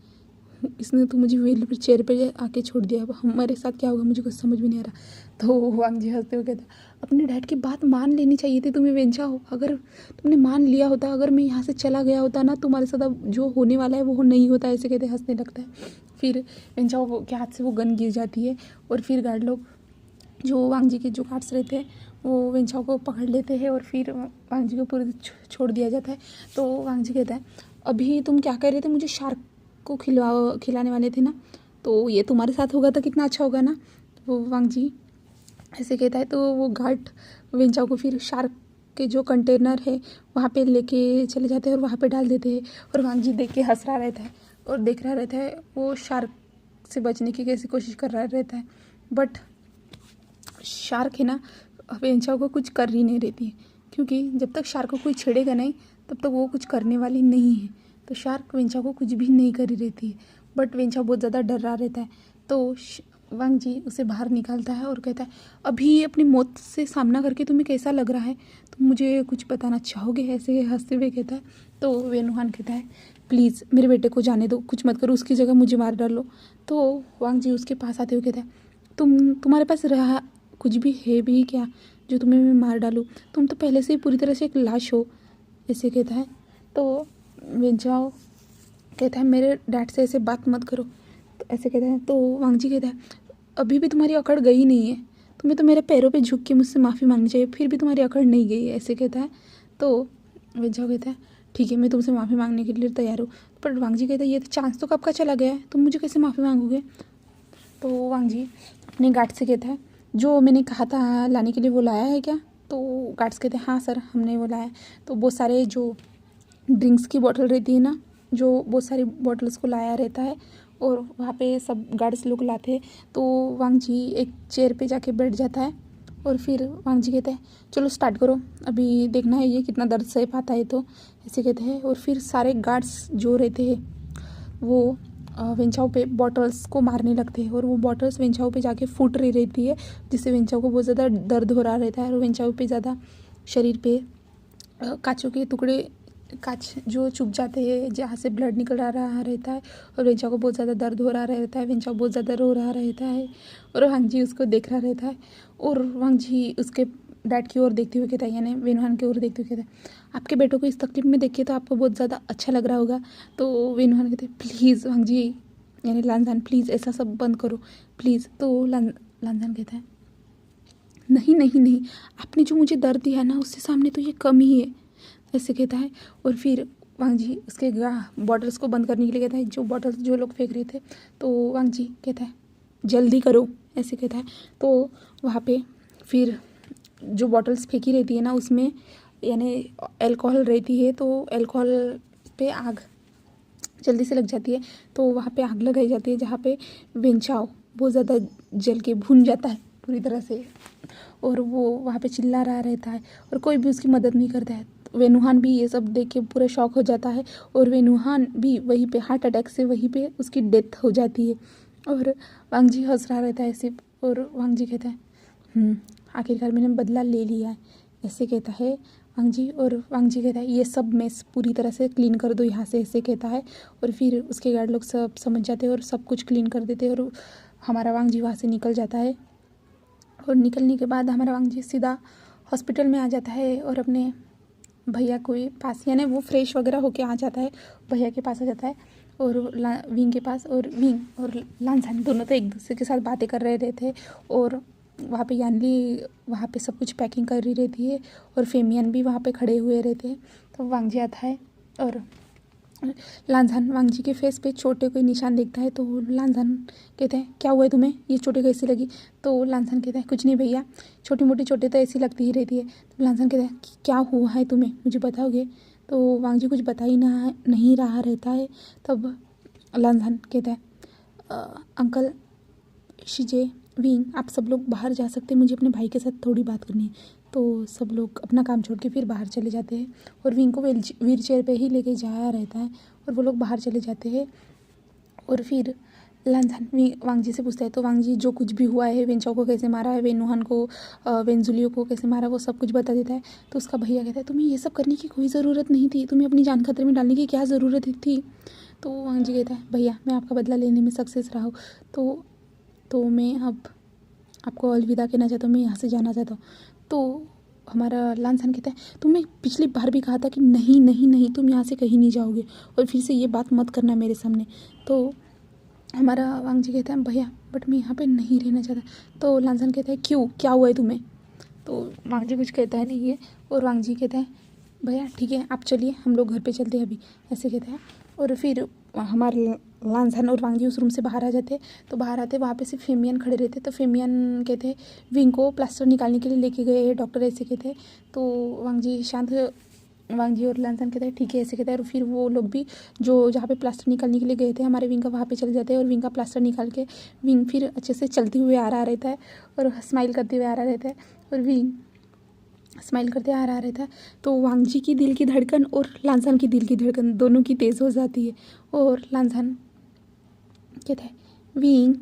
इसने तो मुझे व्हील पर चेयर पे आके छोड़ दिया, अब हमारे साथ क्या होगा मुझे कुछ समझ भी नहीं आ रहा। तो वांग जी हंसते हुए कहता अपने डैड की बात मान लेनी चाहिए थी तुम्हें वेंचाओ, अगर तुमने मान लिया होता, अगर मैं यहाँ से चला गया होता ना तुम्हारे साथ अब जो होने वाला है वो नहीं होता, ऐसे कहते हंसने लगता है। फिर वेंचाओ के हाथ से वो गन गिर जाती है और फिर गार्ड लोग जो वांग जी के जो गार्ड्स रहते हैं वो वेंचाओ को पकड़ लेते हैं और फिर वांग जी को पूरे छोड़ दिया जाता है। तो वांग जी कहता है अभी तुम क्या कह रहे थे, मुझे शार्क को खिलाने वाले थे ना, तो ये तुम्हारे साथ होगा तो कितना अच्छा होगा ना। वो वांग जी ऐसे कहता है। तो वो गार्ड वेंचाओ को फिर शार्क के जो कंटेनर है वहाँ पे लेके चले जाते हैं और वहाँ पे डाल देते हैं और वांग जी देख के हंस रहा रहता है और देख रहा रहता है वो शार्क से बचने की कैसी कोशिश कर रहा रहता है। बट शार्क है ना वेंचाओ को कुछ कर ही नहीं रहती है, क्योंकि जब तक शार्क को कोई छेड़ेगा नहीं तब तक वो कुछ करने वाली नहीं है। तो शार्क वेंचाओ को कुछ भी नहीं कर रहती है बट वेंचाओ बहुत ज़्यादा डर रहा रहता है। तो वांग जी उसे बाहर निकालता है और कहता है अभी अपनी मौत से सामना करके तुम्हें कैसा लग रहा है, तुम मुझे कुछ बताना चाहोगे, ऐसे हंसते हुए कहता है। तो वेनुहान कहता है प्लीज़ मेरे बेटे को जाने दो, कुछ मत करो, उसकी जगह मुझे मार डालो। तो वांग जी उसके पास आते हुए कहता है तुम्हारे पास रहा कुछ भी है भी क्या जो तुम्हें मैं मार डालूँ, तुम तो पहले से ही पूरी तरह से एक लाश हो, ऐसे कहता है। तो वेंचाओ कहता है मेरे डैड से ऐसे बात मत करो, तो ऐसे कहता है। तो वांग जी कहता है अभी भी तुम्हारी अकड़ गई नहीं है, तुम्हें तो मेरे पैरों पे झुक के मुझसे माफ़ी मांगनी चाहिए, फिर भी तुम्हारी अकड़ नहीं गई है, ऐसे कहता है। तो वेंचाओ कहता है ठीक है मैं तुमसे माफ़ी मांगने के लिए तैयार हूँ। पर वांग जी कहता है ये तो चांस तो कब का चला गया है, तुम मुझे कैसे माफ़ी मांगोगे। तो वांग जी अपने गार्ड से कहता है जो मैंने कहा था लाने के लिए वो लाया है क्या। तो गार्ड्स कहते हैं हाँ सर हमने वो लाया है। तो बहुत सारे जो ड्रिंक्स की बॉटल रहती है ना, जो बहुत सारी बॉटल्स को लाया रहता है और वहाँ पे सब गार्ड्स लोग लाते हैं। तो वांग जी एक चेयर पे जाके बैठ जाता है और फिर वांग जी कहते हैं चलो स्टार्ट करो, अभी देखना है ये कितना दर्द सह पाता है, तो ऐसे कहते हैं। और फिर सारे गार्ड्स जो रहते हैं वो वेंचाओ पे बॉटल्स को मारने लगते हैं और वो बॉटल्स वेंचाओ पे जाके फूट रही रहती है, जिससे वेंचाओ को बहुत ज़्यादा दर्द हो रहा रहता है और वेंचाओ पे ज़्यादा शरीर पे कांचों के टुकड़े कांच जो चुभ जाते हैं जहाँ से ब्लड निकल रहा रहता है और वेंचाओ को बहुत ज़्यादा दर्द हो रहा रहता है, वेंचाओ बहुत ज़्यादा रो रहा रहता है और वांग जी उसको देख रहा रहता है और वांग जी उसके डैड की ओर देखते हुए कहता है, यानी वेनुहान की ओर देखते हुए कहता है, आपके बेटों को इस तकलीफ में देखिए तो आपको बहुत ज़्यादा अच्छा लग रहा होगा। तो वेनुहान कहते हैं, प्लीज़ वांग जी, यानी लानजान, प्लीज़ ऐसा सब बंद करो प्लीज़। तो लानजान कहता है, नहीं नहीं नहीं, आपने जो मुझे दर्द दिया है ना, उससे सामने तो ये कम ही है, ऐसे कहता है। और फिर वांग जी उसके बॉटल्स को बंद करने के लिए कहता है, जो बॉटल्स जो लोग फेंक रहे थे। तो वांग जी कहता है, जल्दी करो, ऐसे कहता है। तो वहाँ पे फिर जो बॉटल्स फेंकी रहती है ना, उसमें यानी अल्कोहल रहती है, तो अल्कोहल पे आग जल्दी से लग जाती है। तो वहाँ पे आग लगाई जाती है, जहाँ पे वेंचाओ बहुत ज़्यादा जल के भुन जाता है पूरी तरह से, और वो वहाँ पे चिल्ला रहा रहता है और कोई भी उसकी मदद नहीं करता है। वेनुहान भी ये सब देख के पूरा शॉक हो जाता है, और वेनुहान भी वहीं पे हार्ट अटैक से वहीं पे उसकी डेथ हो जाती है। और वांग जी हंस रहा रहता है सिर्फ, और वांग जी कहता है, आखिरकार मैंने बदला ले लिया है, ऐसे कहता है वांग जी। और वांग जी कहता है, ये सब मेस पूरी तरह से क्लीन कर दो यहाँ से, ऐसे कहता है। और फिर उसके गार्ड लोग सब समझ जाते हैं और सब कुछ क्लीन कर देते हैं, और हमारा वांग जी वहाँ से निकल जाता है। और निकलने के बाद हमारा वांग जी सीधा हॉस्पिटल में आ जाता है, और अपने भैया को पास, यानी वो फ्रेश वगैरह होके आ जाता है, भैया के पास आ जाता है, और विंग के पास। और विंग और लानजान दोनों तो एक दूसरे के साथ बातें कर रहे थे, और वहाँ पे यानली वहाँ पे सब कुछ पैकिंग कर रही रहती है, और फेमियन भी वहाँ पे खड़े हुए रहते हैं। तो वांग जी आता है, और लानजान वांग जी के फेस पे छोटे कोई निशान देखता है। तो लानजान कहते हैं, क्या हुआ है तुम्हें, ये चोटें कैसी लगी। तो लानजान कहता है, कुछ नहीं भैया, छोटी मोटी चोटें तो ऐसी लगती ही रहती है। तो लानजान कहता है, क्या हुआ है तुम्हें, मुझे बताओगे। तो वांग जी कुछ बता ही नहीं रहा रहता है। तब लानजान कहता है, अंकल, शिजे, विंग, आप सब लोग बाहर जा सकते हैं, मुझे अपने भाई के साथ थोड़ी बात करनी है। तो सब लोग अपना काम छोड़ के फिर बाहर चले जाते हैं, और विंग को व्हील चेयर पे ही लेके जाया रहता है, और वो लोग बाहर चले जाते हैं। और फिर लानजान वांग जी से पूछता है, तो वांग जी जो कुछ भी हुआ है, वेंचाओ को कैसे मारा है, वेनुहान को, वेंजुलियो को कैसे मारा, वो सब कुछ बता देता है। तो उसका भैया कहता है, तुम्हें ये सब करने की कोई ज़रूरत नहीं थी, तुम्हें अपनी जान खतरे में डालने की क्या ज़रूरत थी। तो वांग जी कहता है, भैया मैं आपका बदला लेने में सक्सेस रहा हूँ, तो मैं अब आपको अलविदा कहना चाहता हूँ, मैं यहाँ से जाना चाहता हूँ। तो हमारा लानजान कहता है, तुमने पिछली बार भी कहा था कि नहीं नहीं नहीं, तुम यहाँ से कहीं नहीं जाओगे, और फिर से ये बात मत करना मेरे सामने। तो हमारा वांग जी कहता है, भैया बट मैं यहाँ पे नहीं रहना चाहता। तो लानजान कहता है, क्यों, क्या हुआ है तुम्हें। तो वांग जी कुछ कहता है नहीं है, और वांग जी कहता है, भैया ठीक है आप चलिए, हम लोग घर पे चलते हैं अभी, ऐसे कहता है। और फिर हमारे लानजान और वांग जी उस रूम से बाहर आ जाते। तो बाहर आते वहाँ पे सिर्फ फेमियन खड़े रहते। तो फेमियन कहते हैं, विंग को प्लास्टर निकालने के लिए लेके गए डॉक्टर, ऐसे कहते हैं। तो वांग जी और लानजान कहते हैं, ठीक है, ऐसे कहते हैं। और फिर वो लोग भी जो जहाँ पे प्लास्टर निकालने के लिए गए थे हमारे विंग का, वहाँ पे चले जाते हैं, और विंग का प्लास्टर निकाल के विंग फिर अच्छे से चलते हुए आ रहा रहता है, और स्माइल करते हुए आ रहा रहता है, और विंग स्माइल करते आ रहा रहता है। तो वांग जी की दिल की धड़कन और लानजान की दिल की धड़कन दोनों की तेज़ हो जाती है, और लानजान कहता है, विंग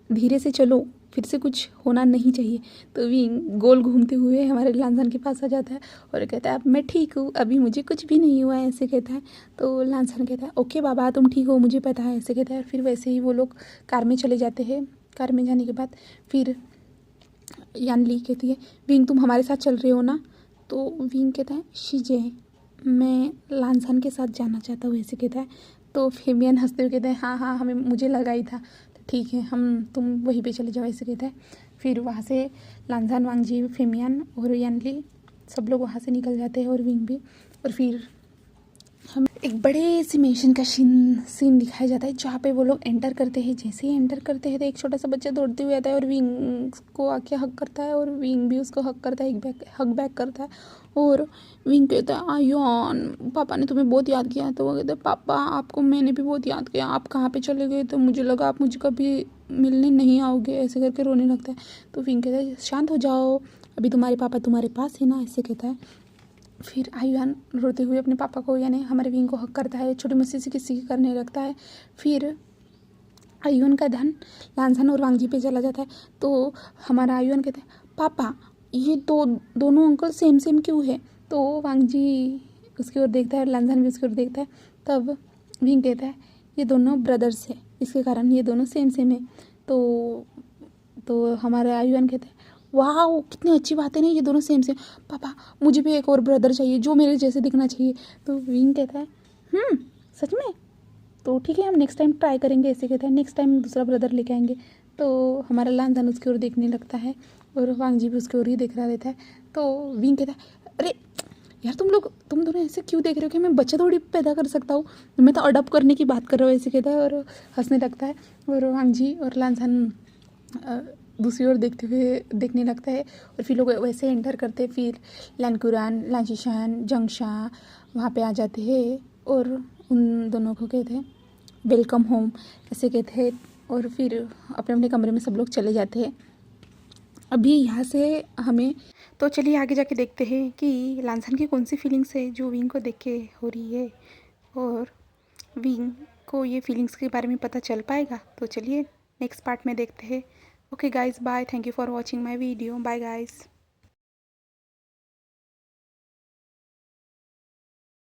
धीरे से चलो, फिर से कुछ होना नहीं चाहिए। तो विंग गोल घूमते हुए हमारे लानजान के पास आ जाता है, और कहता है, अब मैं ठीक हूँ, अभी मुझे कुछ भी नहीं हुआ है, ऐसे कहता है। तो लानजान कहता है, ओके बाबा तुम ठीक हो, मुझे पता है, ऐसे कहता है। फिर वैसे ही वो लोग कार में चले जाते हैं। कार में जाने के बाद फिर यानली कहती है, विंग तुम हमारे साथ चल रहे हो ना। तो विंग कहता है, शिजे मैं लानजान के साथ जाना चाहता हूँ, ऐसे कहता है। तो फेमियन हंसते हुए कहते हैं, हाँ हाँ हमें मुझे लगा ही था, तो ठीक है तुम वहीं पे चले जाओ, ऐसे कहता है। फिर वहाँ से लानजान, वांग जी, फेमियन और यानली सब लोग वहाँ से निकल जाते हैं, और विंग भी। और फिर हम एक बड़े से मिशन का सीन दिखाया जाता है, जहाँ पे वो लोग एंटर करते हैं। जैसे ही एंटर करते हैं तो एक छोटा सा बच्चा दौड़ते हुए आता है, और विंग को आके हक करता है, और विंग भी उसको हक करता है, हक बैक करता है। और विंग कहता है, आयुन पापा ने तुम्हें बहुत याद किया। तो वो कहते हैं, पापा आपको मैंने भी बहुत याद किया, आप कहाँ पे चले गए, तो मुझे लगा आप मुझे कभी मिलने नहीं आओगे, ऐसे करके रोने लगता है। तो विंग कहता है, शांत हो जाओ, अभी तुम्हारे पापा तुम्हारे पास है ना, ऐसे कहता है। फिर आयुन रोते हुए अपने पापा को, यानी हमारे विंग को हक करता है, छोटी मस्ती से किसी की करने लगता है। फिर आयुन का ध्यान लानजान और वांग जी पे चला जाता है। तो हमारा आयुन कहता है, पापा ये दोनों अंकल सेम सेम क्यों है। तो वांग जी उसकी ओर देखता है, और लानजान भी उसकी ओर देखता है। तब विंग कहता है, ये दोनों ब्रदर्स है, इसके कारण ये दोनों सेम सेम है। तो हमारा आयुन कहता है, वाह कितनी अच्छी बात है ना, ये दोनों सेम सेम। पापा मुझे भी एक और ब्रदर चाहिए जो मेरे जैसे दिखना चाहिए। तो विंग कहता है सच में, तो ठीक है हम नेक्स्ट टाइम ट्राई करेंगे। ऐसे कहता है नेक्स्ट टाइम दूसरा ब्रदर लेके आएंगे। तो हमारा लानजान उसकी ओर देखने लगता है और वांगजी भी उसकी ओर ही देख रहा रहता है। तो विंग कहता है अरे यार तुम दोनों ऐसे क्यों देख रहे हो कि मैं बच्चा थोड़ी पैदा कर सकता हूँ, मैं तो अडॉप्ट करने की बात कर रहा हूँ। ऐसे कहता है और हंसने लगता है। और वांगजी और लानजान दूसरी ओर देखते हुए देखने लगता है। और फिर लोग वैसे एंटर करते हैं। फिर लैनकुरान, लांशीशान, जंगशा वहाँ पे आ जाते हैं और उन दोनों को कहते हैं वेलकम होम ऐसे कहते हैं। और फिर अपने अपने कमरे में सब लोग चले जाते हैं। अभी यहाँ से हमें तो चलिए आगे जाके देखते हैं कि लांसन की कौन सी फीलिंग्स है जो विंग को देख के हो रही है और विंग को ये फीलिंग्स के बारे में पता चल पाएगा। तो चलिए नेक्स्ट पार्ट में देखते हैं। Okay guys bye, thank you for watching my video, bye guys.